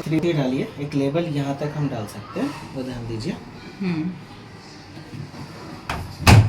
3D डालिए, एक label यहाँ तक हम डाल सकते हैं, वो ध्यान दीजिए।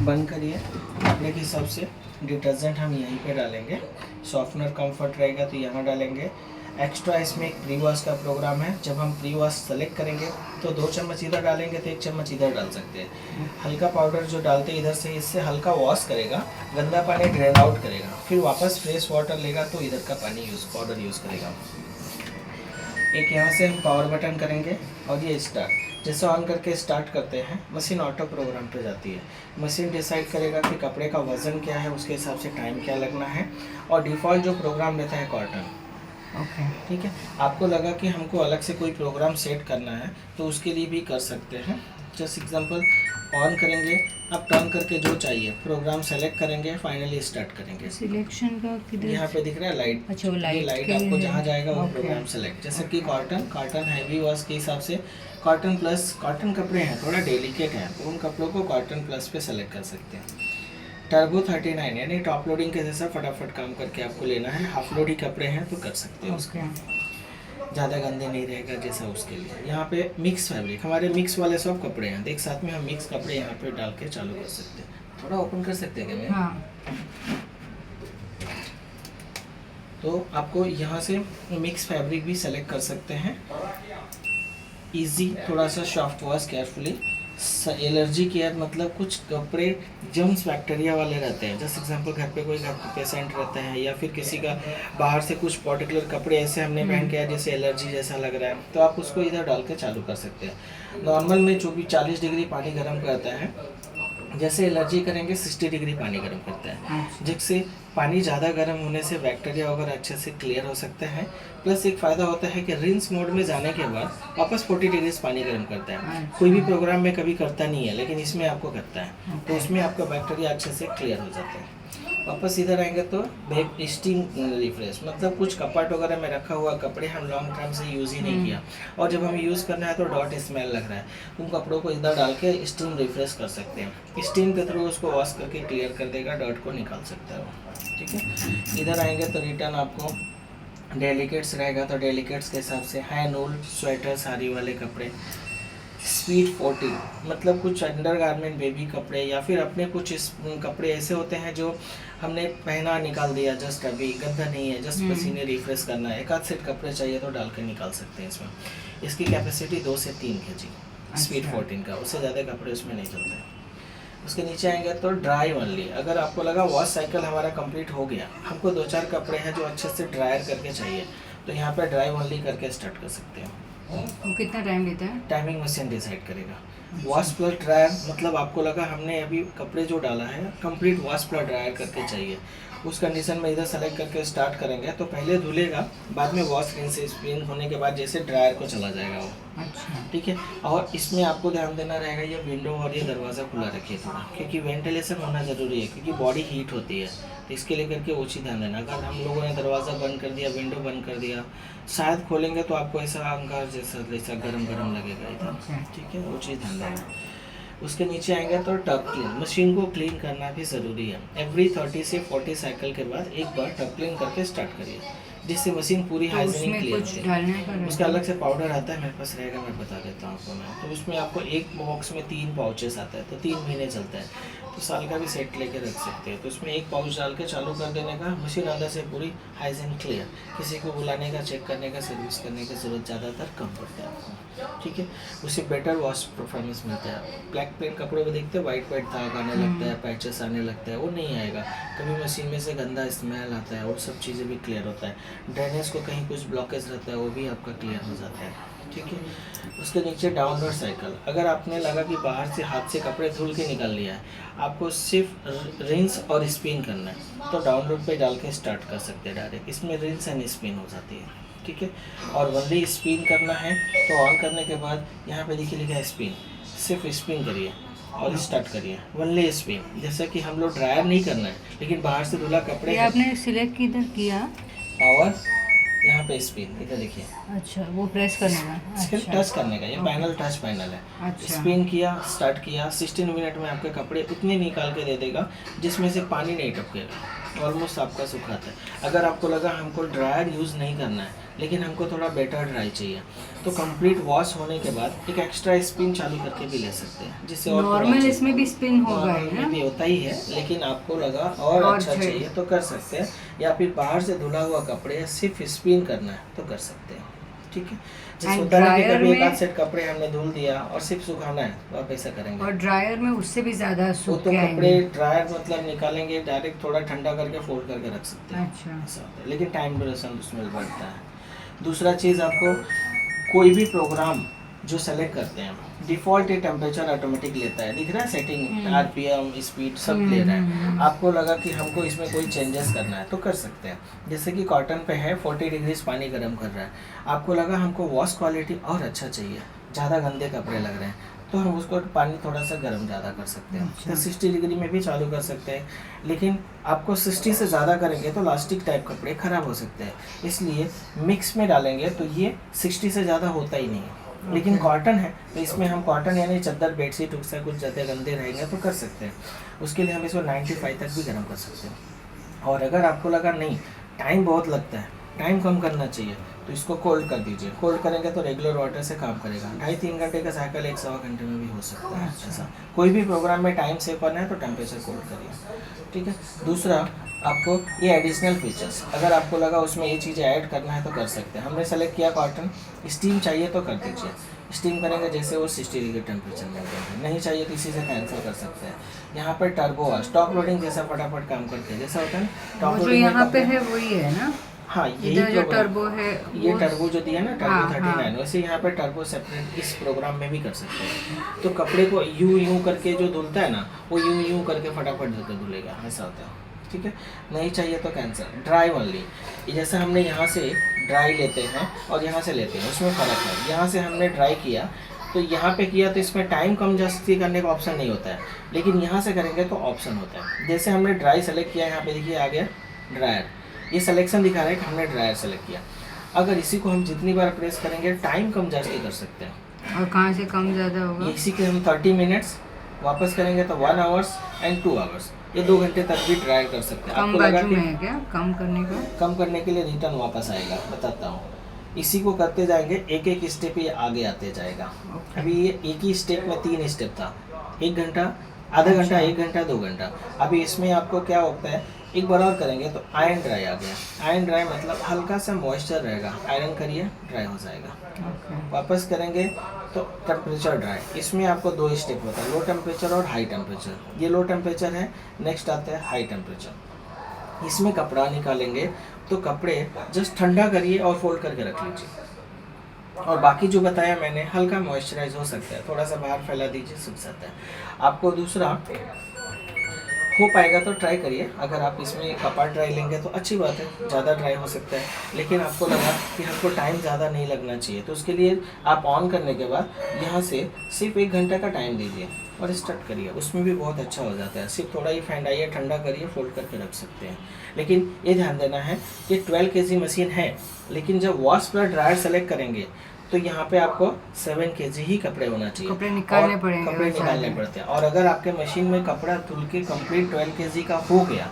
बंद करिए। कपड़े के हिसाब से डिटर्जेंट हम यहीं पे डालेंगे, सॉफ्टनर कंफर्ट रहेगा तो यहाँ डालेंगे। एक्स्ट्रा इसमें एक प्री वॉश का प्रोग्राम है, जब हम प्री वॉश सेलेक्ट करेंगे तो 2 चम्मच इधर डालेंगे तो 1 चम्मच इधर डाल सकते हैं। हल्का पाउडर जो डालते हैं इधर से, इससे हल्का वॉश करेगा, गंदा पानी ड्रेन आउट करेगा, फिर वापस फ्रेश वाटर लेगा तो इधर का पानी पाउडर यूज़ करेगा। एक यहाँ से हम पावर बटन करेंगे और ये स्टार्ट, जैसे ऑन करके स्टार्ट करते हैं मशीन ऑटो प्रोग्राम पे जाती है। मशीन डिसाइड करेगा कि कपड़े का वज़न क्या है, उसके हिसाब से टाइम क्या लगना है, और डिफ़ॉल्ट जो प्रोग्राम रहता है कॉटन। ओके ठीक है। आपको लगा कि हमको अलग से कोई प्रोग्राम सेट करना है तो उसके लिए भी कर सकते हैं। जस्ट एग्जांपल, ऑन करेंगे, अब टर्न करके जो चाहिए प्रोग्राम सेलेक्ट करेंगे, फाइनली स्टार्ट करेंगे। सिलेक्शन का किधर यहाँ पे दिख रहा है लाइट। अच्छा, वो लाइट आपको जहाँ जाएगा वो प्रोग्राम सेलेक्ट। जैसे कि कॉटन हैवी वॉश के हिसाब से कॉटन प्लस, कॉटन कपड़े हैं थोड़ा डेलिकेट हैं तो उन कपड़ों को कॉटन प्लस पे सेलेक्ट कर सकते हैं। टर्बो 39 यानी टॉप लोडिंग के जैसा फटाफट काम करके आपको लेना है। हाफ लोड ही कपड़े हैं तो कर सकते हैं उसके, ज़्यादा गंदे नहीं रहेगा जैसा उसके लिए। यहाँ पे मिक्स फैब्रिक, हमारे मिक्स वाले सब कपड़े हैं, देख साथ में हम मिक्स कपड़े यहाँ पे डाल के चालू कर सकते हैं। थोड़ा ओपन कर सकते हैं क्या? हाँ। तो आपको यहाँ से मिक्स फैब्रिक भी सेलेक्ट कर सकते हैं। इजी, थोड़ा सा soft wash carefully. Allergy care मतलब कुछ कपड़े जर्म्स बैक्टीरिया वाले रहते हैं, जैसे एग्जांपल घर पे कोई पेशेंट रहता है या फिर किसी का बाहर से कुछ पर्टिकुलर कपड़े ऐसे हमने पहन के आया जैसे एलर्जी जैसा लग रहा है, तो आप उसको इधर डाल के चालू कर सकते हैं। नॉर्मल में जो भी 40 डिग्री पानी गर्म करता है, जैसे एलर्जी करेंगे 60 डिग्री पानी गर्म करता है, जिससे पानी ज़्यादा गर्म होने से बैक्टीरिया वगैरह अच्छे से क्लियर हो सकते हैं। प्लस एक फ़ायदा होता है कि रिंस मोड में जाने के बाद वापस 40 डिग्री पानी गर्म करता है। कोई भी प्रोग्राम में कभी करता नहीं है, लेकिन इसमें आपको करता है, तो उसमें आपका बैक्टीरिया अच्छे से क्लियर हो जाता है। वापस इधर आएंगे तो स्टीम रिफ्रेश, मतलब कुछ कपाट वगैरह में रखा हुआ कपड़े हम लॉन्ग टाइम से यूज़ ही नहीं किया और जब हमें यूज़ करना है तो डॉट स्मेल लग रहा है, उन कपड़ों को इधर डाल के स्टीम रिफ्रेश कर सकते हैं। स्टीम के थ्रू उसको वॉश करके क्लियर कर देगा, डॉट को निकाल सकता है वो। ठीक है। इधर आएंगे तो रिटर्न आपको डेलिकेट्स रहेगा, तो डेलिकेट्स के हिसाब से हैंड वूल, स्वेटर, साड़ी वाले कपड़े। स्वीट 40 मतलब कुछ अंडर गारमेंट बेबी कपड़े या फिर अपने कुछ कपड़े ऐसे होते हैं जो हमने पहना निकाल दिया, जस्ट अभी गंदा नहीं है, जस्ट पसीने रिफ्रेश करना है, एक आध सेट कपड़े चाहिए तो डाल के निकाल सकते हैं इसमें। इसकी कैपेसिटी 2 से 3 kg स्वीट 14 का, उससे ज़्यादा कपड़े उसमें नहीं चलते हैं। उसके नीचे आएंगे तो ड्राई ओनली। अगर आपको लगा वॉश साइकिल हमारा कंप्लीट हो गया, हमको 2-4 कपड़े हैं जो अच्छे से ड्रायर करके चाहिए, तो यहाँ पर ड्राई ओनली करके स्टार्ट कर सकते हैं। वो कितना टाइम लेता है? टाइमिंग मशीन डिसाइड करेगा। वॉश प्लस ड्रायर मतलब आपको लगा हमने अभी कपड़े जो डाला है कंप्लीट वॉश प्लस ड्रायर करके चाहिए, उस कंडीशन में इधर सेलेक्ट करके स्टार्ट करेंगे तो पहले धुलेगा, बाद में वॉश से स्पिन होने के बाद जैसे ड्रायर को चला जाएगा वो। अच्छा ठीक है। और इसमें आपको ध्यान देना रहेगा ये विंडो और ये दरवाज़ा खुला रखिए थोड़ा, क्योंकि वेंटिलेशन होना ज़रूरी है, क्योंकि बॉडी हीट होती है, तो इसके लिए करके वो चीज़ ध्यान देना। अगर हम लोगों ने दरवाज़ा बंद कर दिया, विंडो बंद कर दिया, शायद खोलेंगे तो आपको ऐसा अंगार जैसा गरम गरम लगेगा इधर। ठीक है, वो चीज़ ध्यान देना। उसके नीचे आएंगे तो टब क्लीन, मशीन को क्लीन करना भी ज़रूरी है। एवरी 30 से 40 साइकिल के बाद एक बार टब क्लीन करके स्टार्ट करिए, जिससे मशीन पूरी हाइजीनिक क्लीन होती है। उसका अलग से पाउडर आता है, मेरे पास रहेगा, मैं बता देता हूँ आपको मैं। तो उसमें आपको एक बॉक्स में 3 पाउचेस आता है, तो 3 महीने चलता है, तो साल का भी सेट लेके रख सकते हैं। तो उसमें एक पाउच डाल के चालू कर देने का, मशीन अंदर से पूरी हाइजीन क्लियर, किसी को बुलाने का, चेक करने का, सर्विस करने की ज़रूरत ज़्यादातर कम पड़ता है आपको। ठीक है, उससे बेटर वॉश परफॉर्मेंस मिलता है। ब्लैक प्लेन कपड़े में देखते हैं वाइट दाग आने लगता है, पैचेस आने लगता है, वो नहीं आएगा कभी। मशीन में से गंदा स्मेल आता है, और सब चीज़ें भी क्लियर होता है। ड्रेनेज को कहीं कुछ ब्लॉकेज रहता है वो भी आपका क्लियर हो जाता है। ठीक है। उसके नीचे डाउनलोड साइकिल, अगर आपने लगा कि बाहर से हाथ से कपड़े धुल के निकाल लिया है, आपको सिर्फ रिंस और स्पिन करना है, तो डाउनलोड पे डाल के स्टार्ट कर सकते हैं डायरेक्ट। इसमें रिंस एंड स्पिन हो जाती है। ठीक है। और वनली स्पिन करना है तो ऑन करने के बाद यहाँ पे देखिए लिखा है स्पिन, सिर्फ स्पिन करिए और स्टार्ट करिए, वनली स्पिन। जैसे कि हम लोग ड्रायर नहीं करना है, लेकिन बाहर से धुला कपड़े आपने सिलेक्ट किधर किया? पावर, यहाँ पे स्पिन, इधर देखिए। अच्छा, वो प्रेस करने का? सिर्फ टच करने का, ये पैनल टच पैनल है। अच्छा। स्पिन किया, स्टार्ट किया, 16 मिनट में आपके कपड़े उतने निकाल के दे देगा जिसमें से पानी नहीं टपकेगा। ऑलमोस्ट आपका सुखाता है। अगर आपको लगा हमको ड्रायर यूज़ नहीं करना है लेकिन हमको थोड़ा बेटर ड्राई चाहिए तो कंप्लीट वॉश होने के बाद एक एक्स्ट्रा स्पिन चालू करके भी ले सकते हैं, जिससे और थोड़ा नॉर्मल अच्छा- इसमें भी स्पिन होगा नॉर्मल है में भी ना? होता ही है, लेकिन आपको लगा और और अच्छा चाहिए। चाहिए तो कर सकते हैं, या फिर बाहर से धुला हुआ कपड़े सिर्फ स्पिन करना है तो कर सकते हैं। ठीक है, जैसे And होता है ना कि dryer कभी एक में- आध सेट कपड़े हमने धुल दिया और सिर्फ सुखाना है तो आप ऐसा करेंगे। और ड्रायर में उससे भी ज़्यादा वो सूख तो के कपड़े आएंगे। ड्रायर मतलब निकालेंगे डायरेक्ट, थोड़ा ठंडा करके फोल्ड करके रख सकते हैं, अच्छा। ऐसा होता है, लेकिन टाइम ड्यूरेशन उसमें बढ़ता है। दूसरा चीज़, आपको कोई भी प्रोग्राम जो सेलेक्ट करते हैं डिफ़ॉल्ट ये टेम्परेचर ऑटोमेटिक लेता है, दिख रहा है सेटिंग, आरपीएम, स्पीड सब ले रहा है। आपको लगा कि हमको इसमें कोई चेंजेस करना है तो कर सकते हैं। जैसे कि कॉटन पे है 40 डिग्रीज पानी गर्म कर रहा है, आपको लगा हमको वॉश क्वालिटी और अच्छा चाहिए, ज़्यादा गंदे कपड़े लग रहे हैं तो हम उसको पानी थोड़ा सा गर्म ज़्यादा कर सकते हैं। अच्छा। तो 60 डिग्री में भी चालू कर सकते हैं, लेकिन आपको 60 से ज़्यादा करेंगे तो लास्टिक टाइप कपड़े ख़राब हो सकते हैं, इसलिए मिक्स में डालेंगे तो ये 60 से ज़्यादा होता ही नहीं है। लेकिन कॉटन है तो इसमें हम कॉटन यानी चादर बेडशीट उससे कुछ ज़्यादा गंदे रहेंगे तो कर सकते हैं, उसके लिए हम इसको 95 तक भी गर्म कर सकते हैं। और अगर आपको लगा नहीं टाइम बहुत लगता है, टाइम कम करना चाहिए, तो इसको कोल्ड कर दीजिए। कोल्ड करेंगे तो रेगुलर वाटर से काम करेगा, 2.5-3 घंटे का साइकिल 1-1.25 घंटे में भी हो सकता है। ऐसा कोई भी प्रोग्राम में टाइम सेव करना है तो टेम्परेचर कोल्ड करिए। ठीक है, दूसरा आपको ये एडिशनल फीचर्स, अगर आपको लगा उसमें ये चीज़ें ऐड करना है तो कर सकते हैं। हमने सेलेक्ट किया कॉटन, स्टीम चाहिए तो कर दीजिए, स्टीम करेंगे जैसे वो 60 डिग्री टेम्परेचर में है, नहीं चाहिए तो इसी से कैंसिल कर सकते हैं। यहाँ पर टर्बो टॉप लोडिंग जैसा फटाफट काम करते हैं, जैसा होता है ना टॉप वो जो लोडिंग में यहाँ पे कपड़े- है वही है ना? हाँ यही इधर जो program- टर्बो है ये वो- टर्बो जो दिया ना टर्बो हाँ, 39 वैसे यहाँ पे टर्बो सेपरेट इस प्रोग्राम में भी कर सकते हैं। तो कपड़े को यूं करके जो धुलता है ना वो यूं करके फटाफट धुलकर धुलेगा, ऐसा होता है। ठीक है, नहीं चाहिए तो कैंसिल। ड्राई ओनली, जैसे हमने यहाँ से ड्राई लेते हैं और यहाँ से लेते हैं उसमें फ़र्क है। यहाँ से हमने ड्राई किया तो यहाँ पे किया तो इसमें टाइम कम जास्ती करने का ऑप्शन नहीं होता है, लेकिन यहाँ से करेंगे तो ऑप्शन होता है। जैसे हमने ड्राई सेलेक्ट किया, यहाँ पे देखिए आ गया ड्रायर, ये सिलेक्शन दिखा रहा है कि हमने ड्रायर सेलेक्ट किया। अगर इसी को हम जितनी बार प्रेस करेंगे टाइम कम जास्ती कर सकते हैं। और कहाँ से कम ज़्यादा होगा? इसी के हम 30 मिनट्स वापस करेंगे तो 1 आवर्स एंड 2 आवर्स, ये 2 घंटे तक भी ड्राई कर सकते हैं। कम आपको लगा बाजू कि में है क्या कम करने का? कम करने के लिए रिटर्न वापस आएगा, बताता हूँ। इसी को करते जाएंगे, एक एक स्टेप ये आगे आते जाएगा। अभी ये एक ही स्टेप में 3 स्टेप था, 1 घंटा, आधा घंटा, 1 घंटा, 2 घंटा। अभी इसमें आपको क्या होता है, एक बार और करेंगे तो आयरन ड्राई आ गया। आयरन ड्राई मतलब हल्का सा मॉइस्चर रहेगा, आयरन करिए ड्राई हो जाएगा। वापस करेंगे तो टेम्परेचर ड्राई, इसमें आपको 2 स्टेप होता है, लो टेम्परेचर और हाई टेम्परेचर। ये लो टेम्परेचर है, नेक्स्ट आता है हाई टेम्परेचर। इसमें कपड़ा निकालेंगे तो कपड़े जस्ट ठंडा करिए और फोल्ड करके रख लीजिए। और बाकी जो बताया मैंने हल्का मॉइस्चराइज हो सकता है, थोड़ा सा बाहर फैला दीजिए, सूख जाता है। आपको दूसरा हो पाएगा तो ट्राई करिए, अगर आप इसमें कपड़ा ड्राई लेंगे तो अच्छी बात है, ज़्यादा ड्राई हो सकता है, लेकिन आपको लगा कि हमको टाइम ज़्यादा नहीं लगना चाहिए तो उसके लिए आप ऑन करने के बाद यहाँ से सिर्फ 1 घंटे का टाइम दीजिए और स्टार्ट करिए, उसमें भी बहुत अच्छा हो जाता है। सिर्फ थोड़ा ही फैंडाइए, ठंडा करिए, फोल्ड करके रख सकते हैं। लेकिन ये ध्यान देना है कि 12 kg मशीन है, लेकिन जब वॉश प्लस ड्रायर सेलेक्ट करेंगे तो यहाँ पे आपको 7 kg ही कपड़े होना चाहिए, कपड़े निकालने और पड़ेंगे, कपड़े वैसा निकालने है। पड़ते हैं। और अगर आपके मशीन में कपड़ा धुल के कंप्लीट 12 kg का हो गया,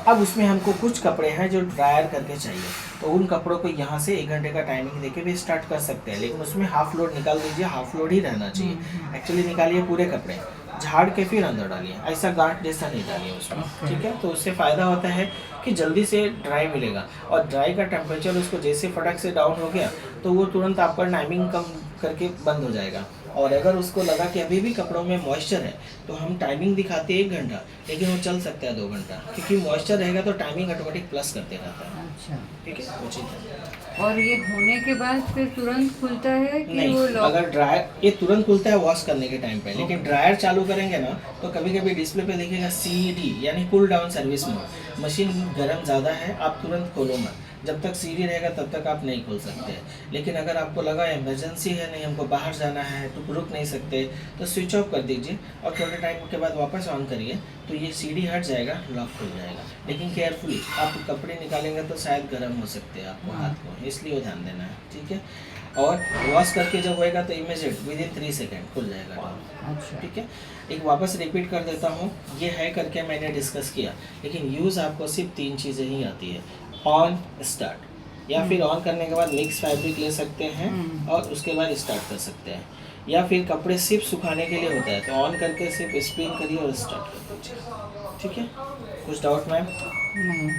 अब उसमें हमको कुछ कपड़े हैं जो ड्रायर करके चाहिए, तो उन कपड़ों को यहाँ से 1 घंटे का टाइमिंग देके भी स्टार्ट कर सकते हैं, लेकिन उसमें हाफ लोड निकाल दीजिए, हाफ लोड ही रहना चाहिए। एक्चुअली निकालिए पूरे कपड़े, झाड़ के फिर अंदर डालिए, ऐसा गांठ जैसा नहीं डालिए उसमें। ठीक है, तो उससे फ़ायदा होता है कि जल्दी से ड्राई मिलेगा, और ड्राई का टेम्परेचर उसको जैसे फटक से डाउन हो गया तो वो तुरंत आपका टाइमिंग कम करके बंद हो जाएगा। और अगर उसको लगा कि अभी भी कपड़ों में मॉइस्चर है तो हम टाइमिंग दिखाते हैं 1 घंटा, लेकिन वो चल सकता है 2 घंटा, क्योंकि मॉइस्चर रहेगा तो टाइमिंग ऑटोमेटिक प्लस करते रहता है। अच्छा, ठीक है, वो चीज़ है। और ये होने के बाद फिर तुरंत खुलता है कि नहीं, वो लॉक? अगर ड्रायर ये तुरंत खुलता है वॉश करने के टाइम पे, लेकिन ड्रायर चालू करेंगे ना तो कभी कभी डिस्प्ले पे दिखेगा CD यानी cool down service mode, machine गर्म ज़्यादा है, आप तुरंत खोलो मत, जब तक सीढ़ी रहेगा तब तक आप नहीं खोल सकते। लेकिन अगर आपको लगा इमरजेंसी है, नहीं हमको बाहर जाना है तो रुक नहीं सकते, तो स्विच ऑफ कर दीजिए और थोड़े टाइम के बाद वापस ऑन करिए, तो ये सीढ़ी हट जाएगा, लॉक खुल जाएगा। लेकिन केयरफुली, आप कपड़े निकालेंगे तो शायद गर्म हो सकते हैं आपको हाथ को, इसलिए वो ध्यान देना है, ठीक है। और वॉश करके जब होएगा तो इमीडिएट विदिन 3 सेकेंड खुल जाएगा डोर, अच्छा। ठीक है। एक वापस रिपीट कर देता हूँ, ये है करके मैंने डिस्कस किया, लेकिन यूज़ आपको सिर्फ 3 चीज़ें ही आती है, ऑन, स्टार्ट, या फिर ऑन करने के बाद मिक्स फैब्रिक ले सकते हैं और उसके बाद स्टार्ट कर सकते हैं, या फिर कपड़े सिर्फ सुखाने के लिए होता है तो ऑन करके सिर्फ स्पिन करिए और स्टार्ट कर दीजिए, ठीक है। कुछ डाउट मैम? नहीं।